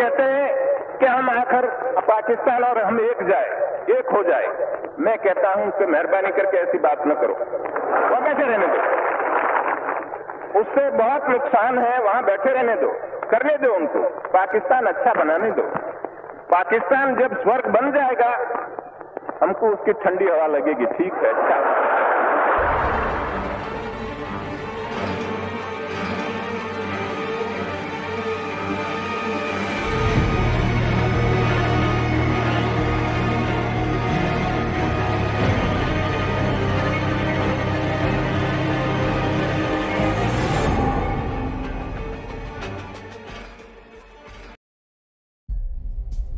कहते हैं कि हम आखिर पाकिस्तान और हम एक हो जाए। मैं कहता हूं कि मेहरबानी करके ऐसी बात न करो, वहां बैठे रहने दो। उससे बहुत नुकसान है, वहां बैठे रहने दो, करने दो उनको, पाकिस्तान अच्छा बनाने दो। पाकिस्तान जब स्वर्ग बन जाएगा हमको उसकी ठंडी हवा लगेगी, ठीक है, अच्छा।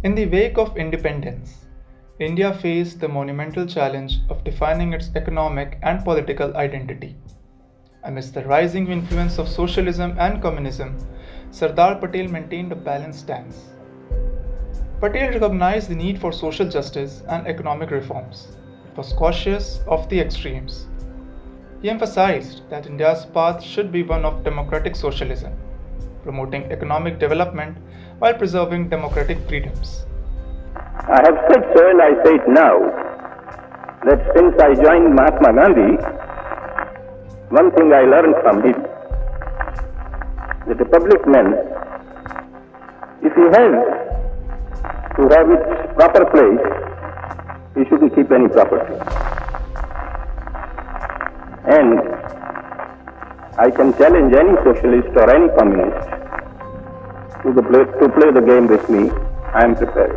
In the wake of independence, India faced the monumental challenge of defining its economic and political identity. Amidst the rising influence of socialism and communism, Sardar Patel maintained a balanced stance. Patel recognized the need for social justice and economic reforms, but was cautious of the extremes. He emphasized that India's path should be one of democratic socialism, promoting economic development while preserving democratic freedoms. I have said so and I say it now, that since I joined Mahatma Gandhi, one thing I learned from him, that a public man, if he has to have its proper place, he shouldn't keep any property. And I can challenge any socialist or any communist to play the game with me. I am prepared.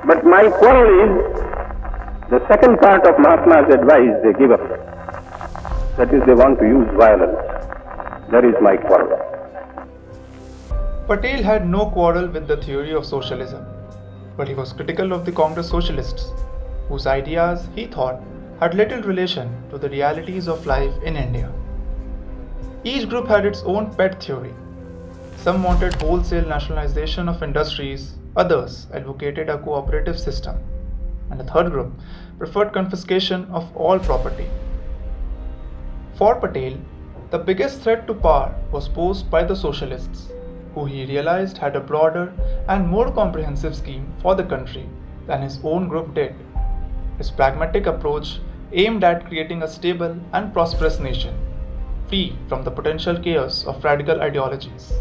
But my quarrel is the second part of Mahatma's advice they give up. That is, they want to use violence. That is my quarrel. Patel had no quarrel with the theory of socialism, but he was critical of the Congress socialists, whose ideas, he thought, had little relation to the realities of life in India. Each group had its own pet theory. Some wanted wholesale nationalization of industries, others advocated a cooperative system, and a third group preferred confiscation of all property. For Patel, the biggest threat to power was posed by the socialists, who he realized had a broader and more comprehensive scheme for the country than his own group did. His pragmatic approach aimed at creating a stable and prosperous nation, free from the potential chaos of radical ideologies.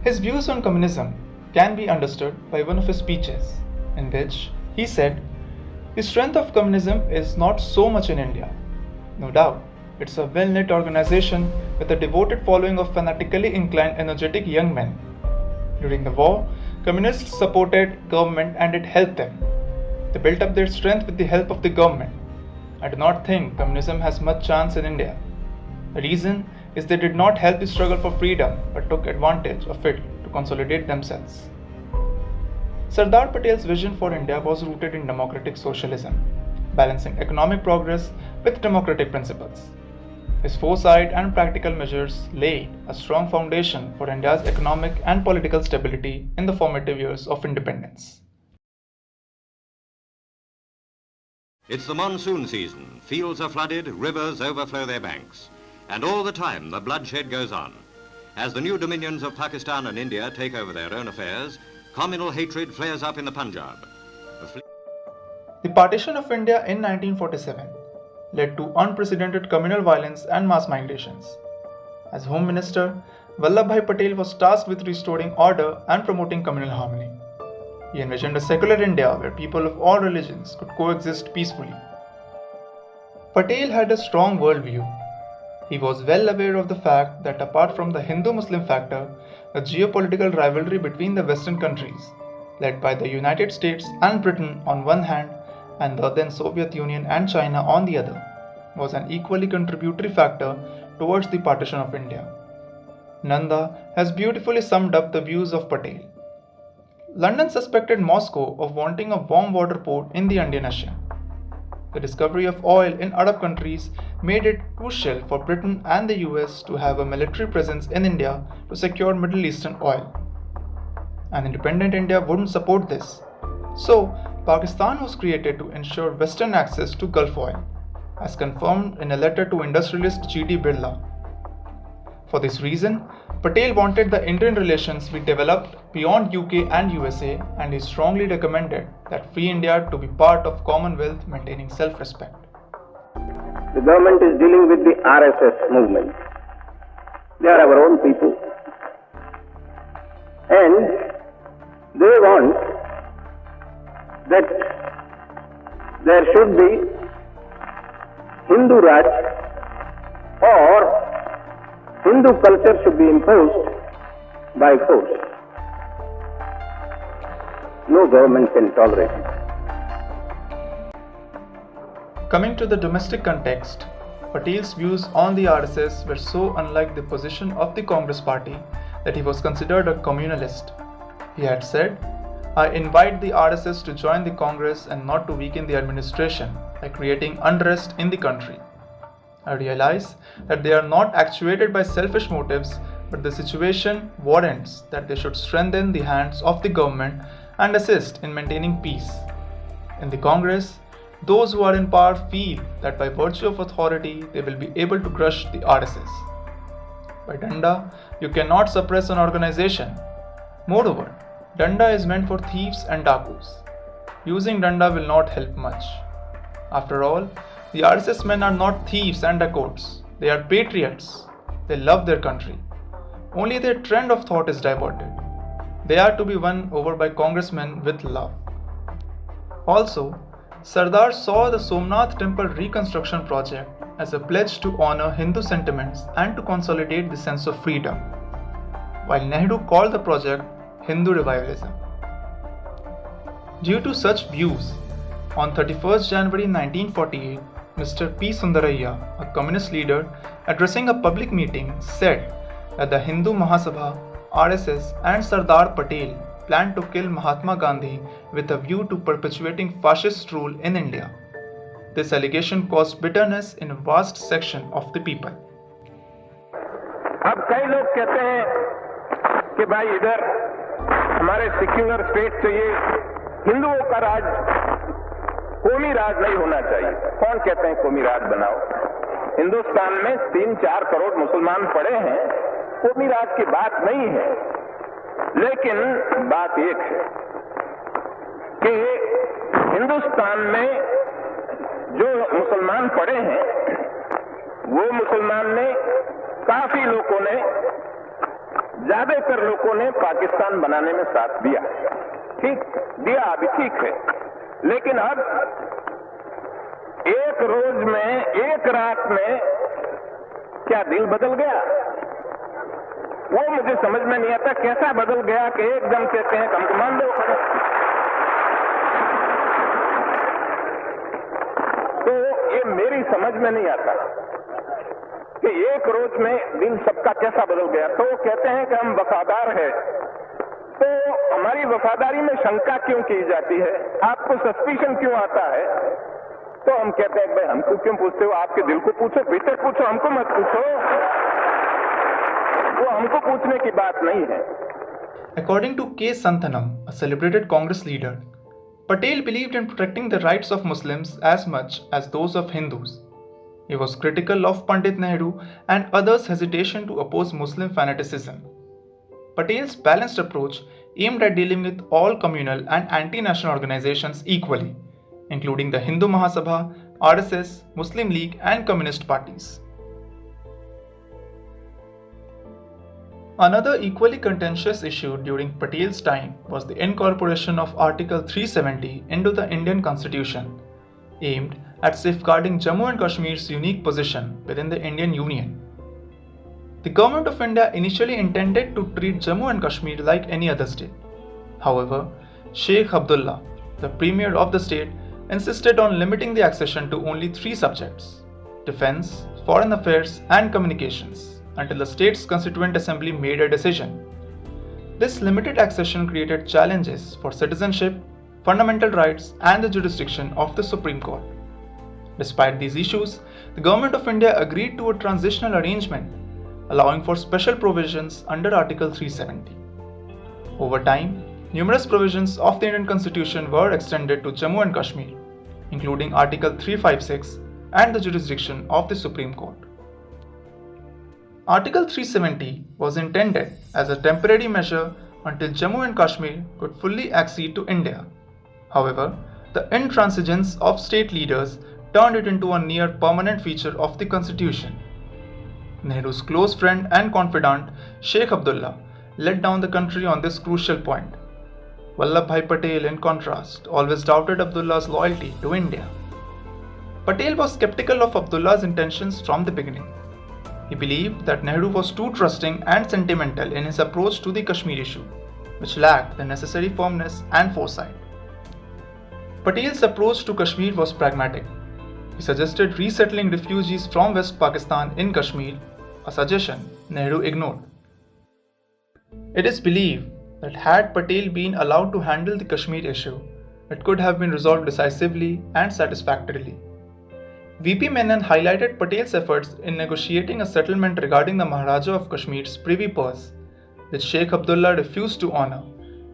His views on communism can be understood by one of his speeches, in which he said, "The strength of communism is not so much in India. No doubt, it's a well-knit organization with a devoted following of fanatically inclined, energetic young men. During the war, communists supported government and it helped them. They built up their strength with the help of the government. I do not think communism has much chance in India. The reason is they did not help the struggle for freedom but took advantage of it to consolidate themselves." Sardar Patel's vision for India was rooted in democratic socialism, balancing economic progress with democratic principles. His foresight and practical measures laid a strong foundation for India's economic and political stability in the formative years of independence. It's the monsoon season. Fields are flooded, rivers overflow their banks. And all the time, the bloodshed goes on. As the new dominions of Pakistan and India take over their own affairs, communal hatred flares up in the Punjab. The partition of India in 1947 led to unprecedented communal violence and mass migrations. As Home Minister, Vallabhbhai Patel was tasked with restoring order and promoting communal harmony. He envisioned a secular India where people of all religions could coexist peacefully. Patel had a strong worldview. He was well aware of the fact that apart from the Hindu-Muslim factor, the geopolitical rivalry between the Western countries, led by the United States and Britain on one hand and the then Soviet Union and China on the other, was an equally contributory factor towards the partition of India. Nanda has beautifully summed up the views of Patel. London suspected Moscow of wanting a warm water port in the Indian Ocean. The discovery of oil in Arab countries made it crucial for Britain and the US to have a military presence in India to secure Middle Eastern oil. An independent India wouldn't support this. So, Pakistan was created to ensure Western access to Gulf oil, as confirmed in a letter to industrialist G.D. Birla. For this reason, Patel wanted the Indian relations be developed beyond UK and USA, and he strongly recommended that free India to be part of Commonwealth maintaining self-respect. The government is dealing with the RSS movement. They are our own people. And they want that there should be Hindu Raj or Hindu culture should be imposed by force. No government can tolerate it. Coming to the domestic context, Patel's views on the RSS were so unlike the position of the Congress party that he was considered a communalist. He had said, "I invite the RSS to join the Congress and not to weaken the administration by creating unrest in the country. I realize that they are not actuated by selfish motives, but the situation warrants that they should strengthen the hands of the government and assist in maintaining peace. In the Congress, those who are in power feel that by virtue of authority they will be able to crush the RSS. By Danda, you cannot suppress an organization. Moreover, Danda is meant for thieves and dakus. Using Danda will not help much. After all, the RSS men are not thieves and dacoits. They are patriots. They love their country. Only their trend of thought is diverted. They are to be won over by congressmen with love." Also, Sardar saw the Somnath temple reconstruction project as a pledge to honor Hindu sentiments and to consolidate the sense of freedom, while Nehru called the project Hindu revivalism. Due to such views, on 31st January 1948, Mr. P. Sundaraiah, a communist leader, addressing a public meeting, said that the Hindu Mahasabha, RSS and Sardar Patel planned to kill Mahatma Gandhi with a view to perpetuating fascist rule in India. This allegation caused bitterness in a vast section of the people. अब कई लोग कहते हैं कि भाई इधर हमारे secular state चाहिए, हिंदुओं का राज, कौमी राज नहीं होना चाहिए। कौन कहते हैं कौमी राज बनाओ? हिंदुस्तान में 3-4 करोड़ मुसलमान पड़े हैं, कौमी राज की बात नहीं है। लेकिन बात एक है कि हिंदुस्तान में जो मुसलमान पड़े हैं, वो मुसलमान ने, काफी लोगों ने, ज्यादातर लोगों ने पाकिस्तान बनाने में साथ दिया। ठीक दिया, अभी ठीक है। लेकिन अब एक रोज में, एक रात में क्या दिल बदल गया? वो मुझे समझ में नहीं आता कैसा बदल गया कि एकदम कहते हैं हमको मान दो। तो ये मेरी समझ में नहीं आता कि एक रोज में दिल सबका कैसा बदल गया। तो वो कहते हैं कि हम वफादार हैं, तो हमारी वफादारी में शंका क्यों की जाती है? आपको सस्पिशन क्यों आता है? तो हम कहते हैं भाई हमको क्यों पूछते हो? आपके दिल को पूछो, भीतर पूछो, हमको मत पूछो। वो हमको पूछने की बात नहीं है। According to K. Santhanam, a celebrated Congress leader, Patel believed in protecting the rights of Muslims as much as those of Hindus. He was critical of Pandit Nehru and others' hesitation to oppose Muslim fanaticism. Patel's balanced approach aimed at dealing with all communal and anti-national organizations equally, including the Hindu Mahasabha, RSS, Muslim League and Communist parties. Another equally contentious issue during Patel's time was the incorporation of Article 370 into the Indian Constitution, aimed at safeguarding Jammu and Kashmir's unique position within the Indian Union. The Government of India initially intended to treat Jammu and Kashmir like any other state. However, Sheikh Abdullah, the Premier of the state, insisted on limiting the accession to only 3 subjects: defense, foreign affairs and communications, until the state's Constituent Assembly made a decision. This limited accession created challenges for citizenship, fundamental rights and the jurisdiction of the Supreme Court. Despite these issues, the Government of India agreed to a transitional arrangement allowing for special provisions under Article 370. Over time, numerous provisions of the Indian Constitution were extended to Jammu and Kashmir, including Article 356 and the jurisdiction of the Supreme Court. Article 370 was intended as a temporary measure until Jammu and Kashmir could fully accede to India. However, the intransigence of state leaders turned it into a near permanent feature of the constitution. Nehru's close friend and confidant Sheikh Abdullah led down the country on this crucial point. Vallabhbhai Patel, in contrast, always doubted Abdullah's loyalty to India. Patel was skeptical of Abdullah's intentions from the beginning. He believed that Nehru was too trusting and sentimental in his approach to the Kashmir issue, which lacked the necessary firmness and foresight. Patel's approach to Kashmir was pragmatic. He suggested resettling refugees from West Pakistan in Kashmir, a suggestion Nehru ignored. It is believed that had Patel been allowed to handle the Kashmir issue, it could have been resolved decisively and satisfactorily. VP Menon highlighted Patel's efforts in negotiating a settlement regarding the Maharaja of Kashmir's privy purse, which Sheikh Abdullah refused to honor,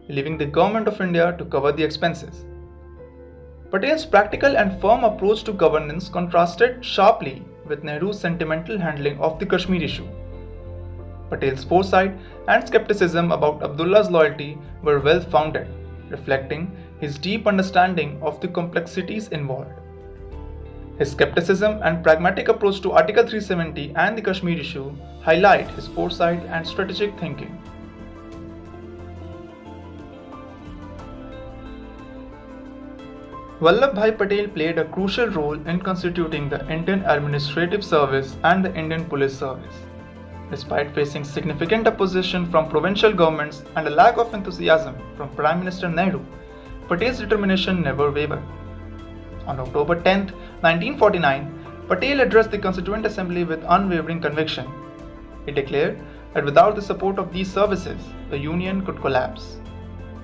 leaving the Government of India to cover the expenses. Patel's practical and firm approach to governance contrasted sharply with Nehru's sentimental handling of the Kashmir issue. Patel's foresight and skepticism about Abdullah's loyalty were well founded, reflecting his deep understanding of the complexities involved. His skepticism and pragmatic approach to Article 370 and the Kashmir issue highlight his foresight and strategic thinking. Vallabhbhai Patel played a crucial role in constituting the Indian Administrative Service and the Indian Police Service. Despite facing significant opposition from provincial governments and a lack of enthusiasm from Prime Minister Nehru, Patel's determination never wavered. On October 10, 1949, Patel addressed the Constituent Assembly with unwavering conviction. He declared that without the support of these services, the Union could collapse.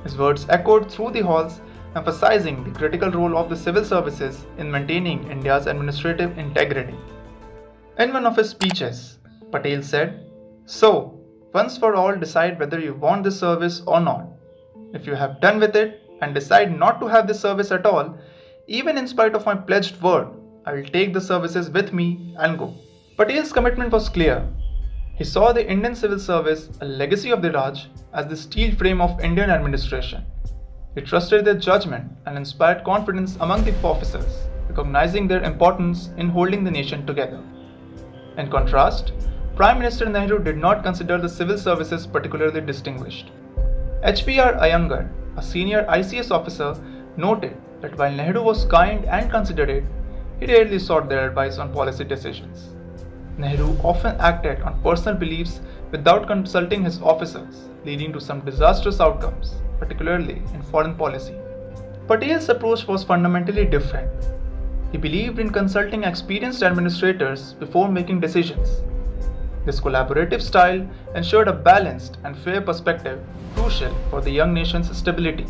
His words echoed through the halls, emphasizing the critical role of the civil services in maintaining India's administrative integrity. In one of his speeches, Patel said, "So, once for all decide whether you want this service or not. If you have done with it and decide not to have this service at all, even in spite of my pledged word, I will take the services with me and go." Patel's commitment was clear. He saw the Indian civil service, a legacy of the Raj, as the steel frame of Indian administration. He trusted their judgment and inspired confidence among the officers, recognizing their importance in holding the nation together. In contrast, Prime Minister Nehru did not consider the civil services particularly distinguished. H.P.R. Iyengar, a senior ICS officer, noted that while Nehru was kind and considerate, he rarely sought their advice on policy decisions. Nehru often acted on personal beliefs without consulting his officers, leading to some disastrous outcomes, particularly in foreign policy. Patel's approach was fundamentally different. He believed in consulting experienced administrators before making decisions. This collaborative style ensured a balanced and fair perspective crucial for the young nation's stability.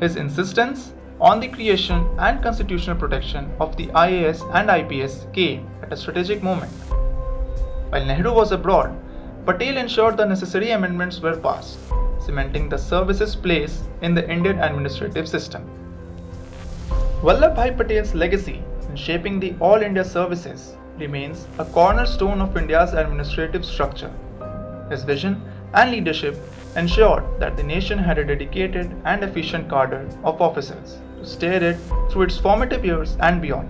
His insistence on the creation and constitutional protection of the IAS and IPS came at a strategic moment. While Nehru was abroad, Patel ensured the necessary amendments were passed, cementing the service's place in the Indian administrative system. Vallabhbhai Patel's legacy in shaping the All India services remains a cornerstone of India's administrative structure. His vision and leadership ensured that the nation had a dedicated and efficient cadre of officers to steer it through its formative years and beyond.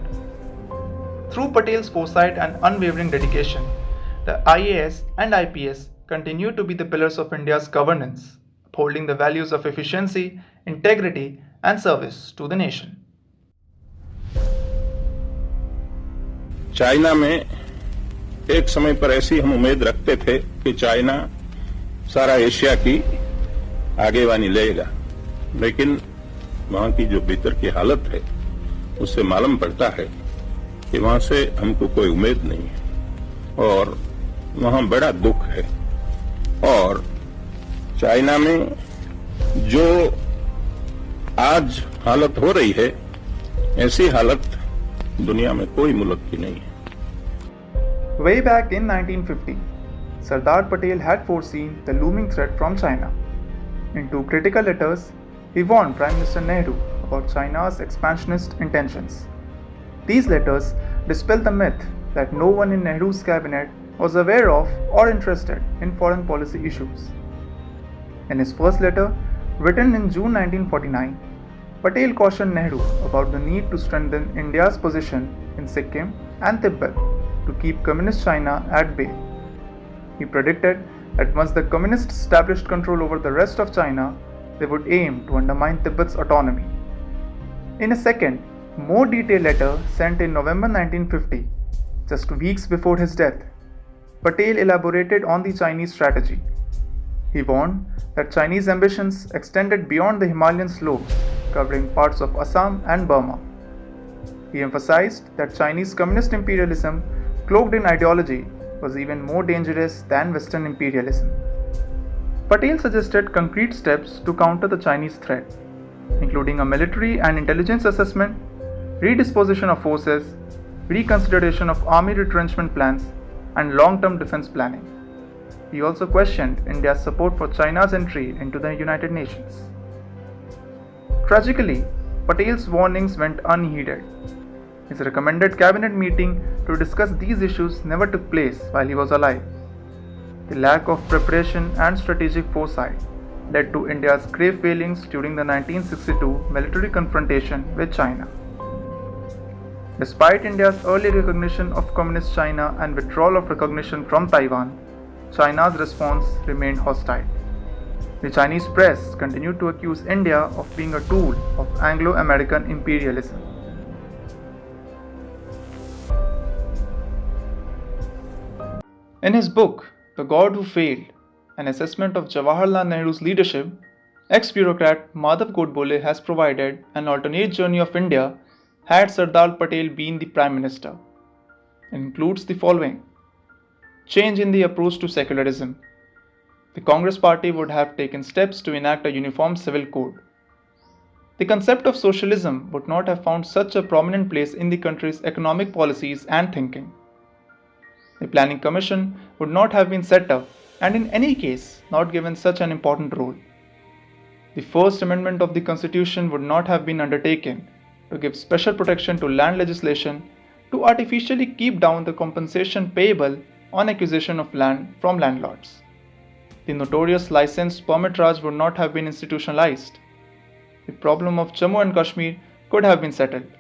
Through Patel's foresight and unwavering dedication, the IAS and IPS continue to be the pillars of India's governance, upholding the values of efficiency, integrity, and service to the nation. China में एक समय पर ऐसी हम उम्मीद रखते थे कि चाइना सारा एशिया की आगेवानी लेगा, लेकिन वहां की जो भीतर की हालत है उससे मालूम पड़ता है कि वहां से हमको कोई उम्मीद नहीं है और वहां बड़ा दुख है। और चाइना में जो आज हालत हो रही है, ऐसी हालत दुनिया में कोई मुल्क की नहीं है। Way back in 1950, Sardar Patel had foreseen the looming threat from China. In two critical letters, he warned Prime Minister Nehru about China's expansionist intentions. These letters dispel the myth that no one in Nehru's cabinet was aware of or interested in foreign policy issues. In his first letter, written in June 1949, Patel cautioned Nehru about the need to strengthen India's position in Sikkim and Tibet to keep Communist China at bay. He predicted that once the Communists established control over the rest of China, they would aim to undermine Tibet's autonomy. In a second, more detailed letter sent in November 1950, just weeks before his death, Patel elaborated on the Chinese strategy. He warned that Chinese ambitions extended beyond the Himalayan slopes, covering parts of Assam and Burma. He emphasized that Chinese communist imperialism, cloaked in ideology, was even more dangerous than Western imperialism. Patel suggested concrete steps to counter the Chinese threat, including a military and intelligence assessment, redisposition of forces, reconsideration of army retrenchment plans, and long-term defense planning. He also questioned India's support for China's entry into the United Nations. Tragically, Patel's warnings went unheeded. His recommended cabinet meeting to discuss these issues never took place while he was alive. The lack of preparation and strategic foresight led to India's grave failings during the 1962 military confrontation with China. Despite India's early recognition of Communist China and withdrawal of recognition from Taiwan, China's response remained hostile. The Chinese press continued to accuse India of being a tool of Anglo-American imperialism. In his book, The God Who Failed, an assessment of Jawaharlal Nehru's leadership, ex-bureaucrat Madhav Godbole has provided an alternate journey of India had Sardar Patel been the Prime Minister. It includes the following: change in the approach to secularism. The Congress Party would have taken steps to enact a uniform civil code. The concept of socialism would not have found such a prominent place in the country's economic policies and thinking. The Planning Commission would not have been set up and in any case not given such an important role. The First Amendment of the Constitution would not have been undertaken to give special protection to land legislation to artificially keep down the compensation payable on acquisition of land from landlords. The notorious licensed permit Raj would not have been institutionalized. The problem of Jammu and Kashmir could have been settled.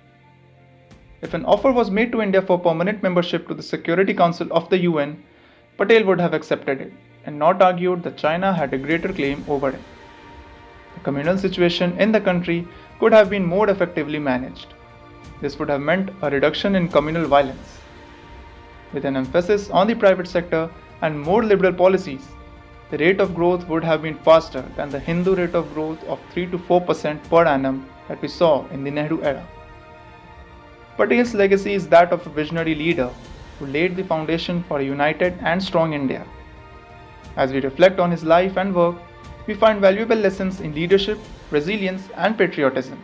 If an offer was made to India for permanent membership to the Security Council of the UN, Patel would have accepted it and not argued that China had a greater claim over it. The communal situation in the country could have been more effectively managed. This would have meant a reduction in communal violence. With an emphasis on the private sector and more liberal policies, the rate of growth would have been faster than the Hindu rate of growth of 3 to 4% per annum that we saw in the Nehru era. Patel's legacy is that of a visionary leader who laid the foundation for a united and strong India. As we reflect on his life and work, we find valuable lessons in leadership, resilience, and patriotism.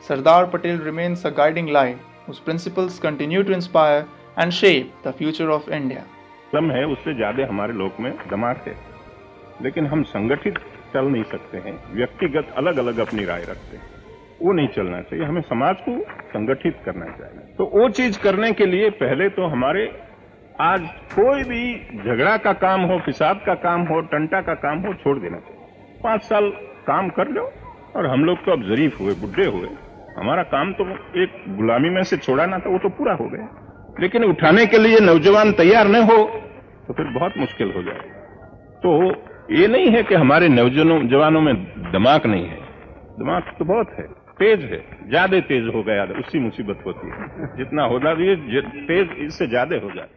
Sardar Patel remains a guiding light whose principles continue to inspire and shape the future of India. कम है, उससे ज्यादा हमारे लोक में दिमाग है, लेकिन हम संगठित चल नहीं सकते हैं, व्यक्तिगत अलग अलग अपनी राय रखते हैं, वो नहीं चलना चाहिए, हमें समाज को संगठित करना चाहिए। तो वो चीज करने के लिए पहले तो हमारे आज कोई भी झगड़ा का काम हो, फिसाद का काम हो, टंटा का काम हो, छोड़ देना चाहिए। 5 साल काम कर लो, और हम लोग तो अब जरीफ हुए, बुढ़े हुए, हमारा काम तो एक गुलामी में से छोड़ाना था, वो तो पूरा हो गया, लेकिन उठाने के लिए नौजवान तैयार न हो तो फिर बहुत मुश्किल हो जाए। तो ये नहीं है कि हमारे नौजवानों में दिमाग नहीं है, दिमाग तो बहुत है, तेज है, ज्यादा तेज हो गया, उससी मुसीबत होती है। जितना होना चाहिए तेज इससे ज्यादा हो जाए।